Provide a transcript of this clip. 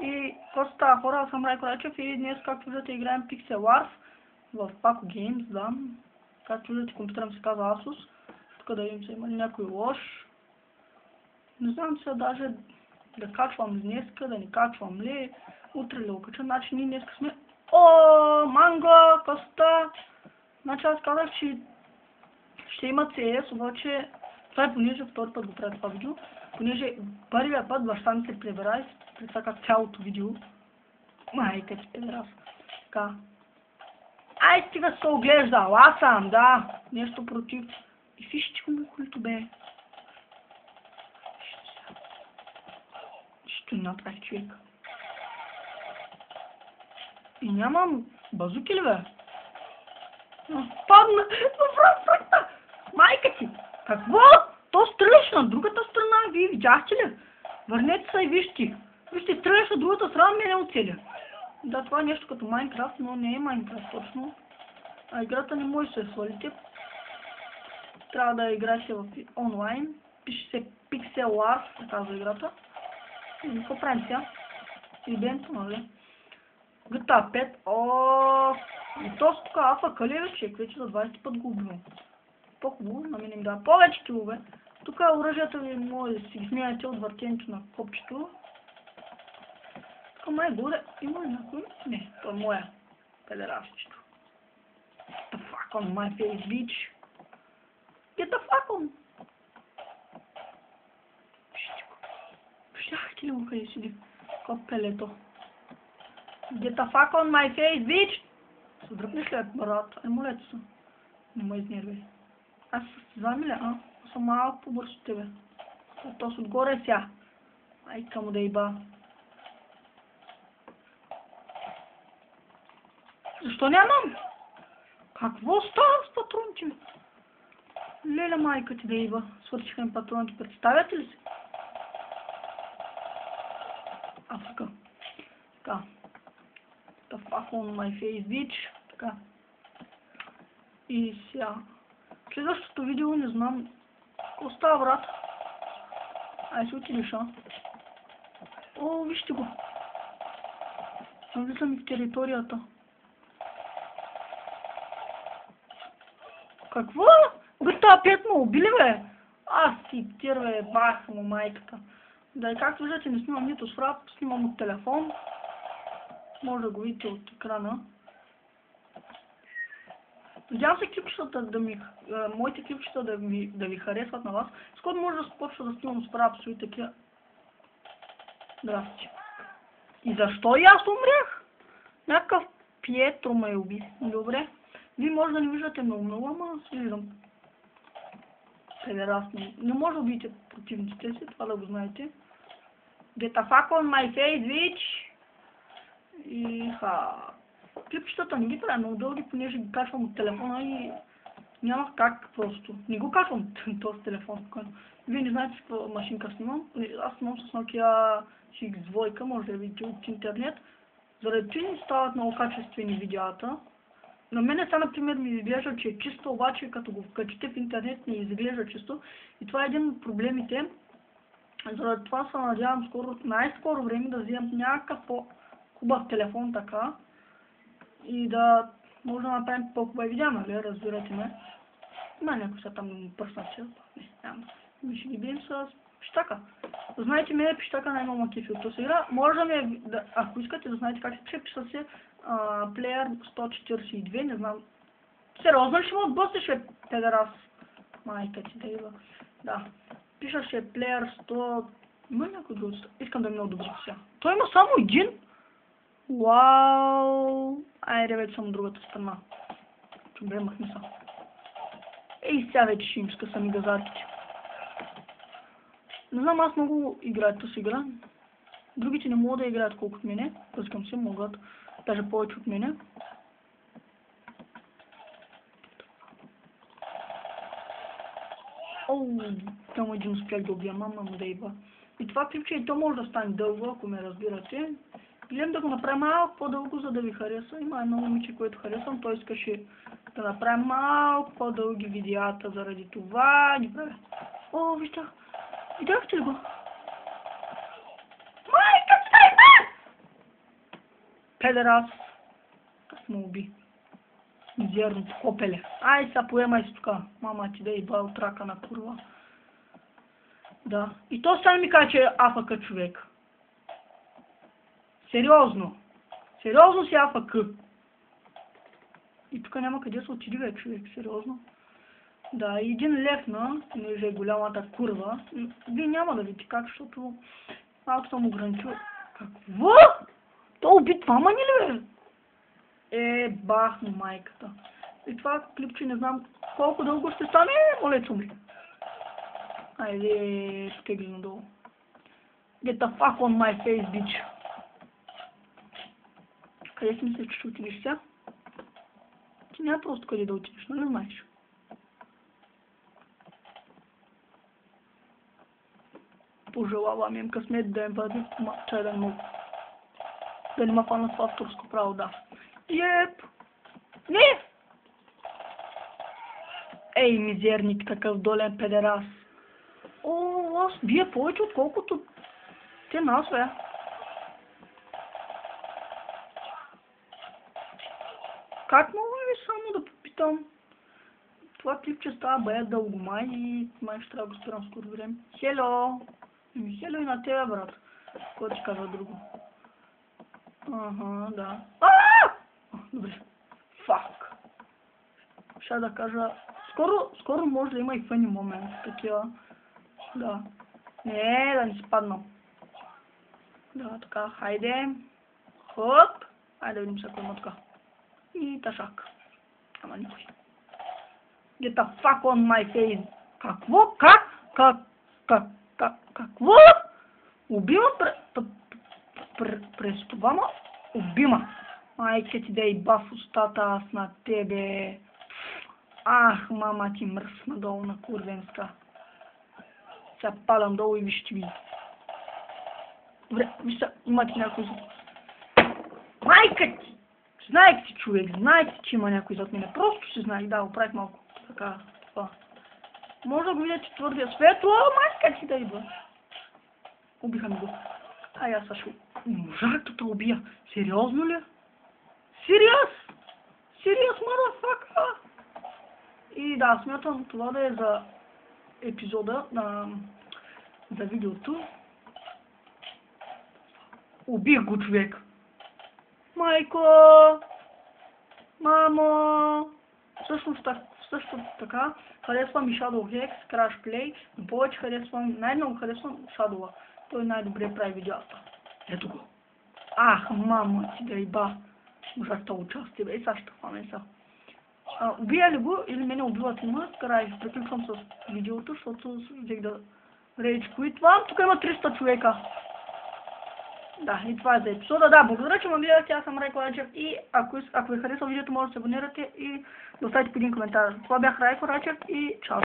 И какво става, хора? Аз съм Райко Райчев и днес, както виждате, играем Pixel Wars в Paco Games, да. Както виждате, компютърът ми се казва Asus. Тук да видим, има ли някой лош. Не знам сега даже да качвам ли днеска, да не качвам ли. Утре ли окача, значи ние днеска сме... О, манго, коста! Значи аз казах, че ще има CS, обаче това е понеже втори път го правя това видео. Понеже първия път баща ми се прибира и прецака цялото видео. Майка ти педерас. Така. Ай, стига се оглеждал, аз съм, да. Нещо против. И фишичко му колито бе. Ще направи човек. И нямам базуки ли бе? Падна в врата! Майка ти! Какво? То стреляш на другата страна, вие видяхте ли? Върнете се и вижте. Вижте, стреляш на другата страна, мене оцеля. Да, това е нещо като Майнкрафт, но не е Майнкрафт точно. А играта не може да се свалите. Трябва да играете в онлайн. Пише се Pixel Wars, казва играта. И какво правим сега? Ивенто, нали? GTA 5. О, и то тук алфа калия, човек, вече за 20 път го убивам. По-хубаво, на мен им дава повече килове. Тук оръжията ви може да си ги сменяте от въртенето на копчето. Тук май горе, има ли някой? Не, това е моя педерасчето. Get the fuck on my face, bitch. Get the fuck on. Виждахте ли го къде седи? Копелето. Get the fuck on my face, bitch. Се дръпнеш ли, брат? Ай, молете се. Не ме изнервай. Аз се знам ли, а? Аз съм малко по-бърз от тебе. То с отгоре ся. Айка му да иба. Защо нямам? Какво става с патронче? Леля майка ти да иба. Свършиха им патроните. Представяте ли си? Африка. Така. The fuck on my face, bitch. Така. И сега. Следващото видео не знам. Какво става, брат? Ай се отидеш, а? О, вижте го. Навлизам в територията. Какво? GTA 5 ме убили, бе? Аз си тирве, бах му майката. Да, и както виждате, не снимам нито с фрап, снимам от телефон. Може да го видите от екрана. Надявам се клипчетата да ми... моите клипчета да ви харесват на вас. Скоро може да почва да снимам с фрап и такива. Здрасти. И защо и аз умрях? Някакъв Пиетро ме уби. Добре. Вие може да не виждате много, ама аз виждам. Педерасни. Не може да убиете противниците си, това да го знаете. Get the fuck on my face, bitch! И клипчетата не ги правя много дълги, понеже ги качвам от телефона и нямах как просто. Не го качвам този телефон. Вие не знаете с каква машинка снимам. Аз снимам с Nokia X2, може да видите от интернет. Заради това не стават много качествени видеята. На мен сега, например, ми изглежда, че е чисто, обаче като го вкачите в интернет не изглежда чисто. И това е един от проблемите. Заради това се надявам най-скоро време да вземам някакъв по-хубав телефон така. И да може да направим по-хубави видеа, нали, разбирате ме. Има някой сега там пръснат че. Не, няма. Ми ще ги бием с пищака. Знаете ме, пищака най-много ма кефи от този игра. Може да ме, ако искате да знаете как се пише, пиша се Player 142, не знам. Сериозно ли ще му отблъснеш, педерас? Майка ти да има. Да. Пишаше Player 100... Има някой друг? Искам да ми одобри сега. Той има само един? Вау! Айде вече съм от другата страна. Добре, махни са. Ей, сега вече ще им скъсам и газарките. Не знам, аз много играят тази игра. Другите не могат да играят колкото мене. Пъскам се, могат. Даже повече от мене. Оу, там един успях да убия, мама му да иба. И това клипче и то може да стане дълго, ако ме разбирате. Гледам да го направя малко по-дълго, за да ви хареса. Има едно момиче, което харесвам. Той искаше да направя малко по-дълги видеята. Заради това ни правя. О, вижте. Видяхте ли го? Майка, педерас. Как му уби. Мизерното копеле. Ай, са поемай си тук. Мама ти да иба от рака на курва. Да. И то стане ми каже, че е АФК човек. Сериозно. Сериозно си АФК. И тук няма къде се отиди, бе, човек. Сериозно. Да, 1 лев на, понеже е голямата курва. Вие няма да видите как, защото малко съм ограничил. Какво? То уби двама ни ли, бе? Бах му майката. И това клипче не знам колко дълго ще стане, молец умри. Айде, стегли надолу. Get the fuck on my face, bitch. Къде си мислиш, че ще отидеш сега? Ти няма просто къде да отидеш, нали знаеш? Пожелавам им късмет да им бъде, чай да не мога. Да не ма фана с авторско право, да. Еп! Не! Ей, мизерник, такъв долен педерас. О, аз бия повече, отколкото те нас, бе. Как мога ли само да попитам? Това клипче става бая дълго май и май ще трябва да го спирам скоро време. Хело! Хело и на тебе, брат. Какво ти казва друго? Ага, да. Добре. Фак. Ще да кажа... Скоро може да има и фъни момент. Такива. Да. Не, да не си паднал. Да, така, хайде. Хоп. Хайде да видим сега кой има така. И ташак. Ама никой. Get the fuck on my face. Какво? Какво? Убима през това, ма убима. Майка ти да и баф устата аз на тебе. Ах, мама ти мръс надолу на курвенска. Сега падам долу и виж ти ви. Добре, виж сега, имате някой зад. Майка ти! Знаех си, човек, знаех си, че има някой зад мене. Просто ще знаех, да, оправих малко. Така, това. Може да го видя, че твърдия светло, майка ти да идва. Убиха ми го. Ай, аз също. Можах да те убия. Сериозно ли? Сериоз, мадафака! И да, смятам това да е за епизода за видеото. Убих го, човек. Майко! Мамо! Също така, харесвам и Shadow Hex, Crash Play, но повече харесвам, най-много харесвам Shadow-а. Той най-добре прави видеята. Ето го. Ах, мама ти да иба. Можах да участие, бе, и сега ще хваме са. Убия ли го или мене убиват има? Край, приключвам с видеото, защото взех да рейдж куитвам. Тук има 300 човека. Да, и това е за епизода. Да, благодаря, че ме гледахте. Аз съм Райко Райчев и ако ви харесва видеото, може да се абонирате и да оставите по един коментар. Това бях Райко Райчев и чао!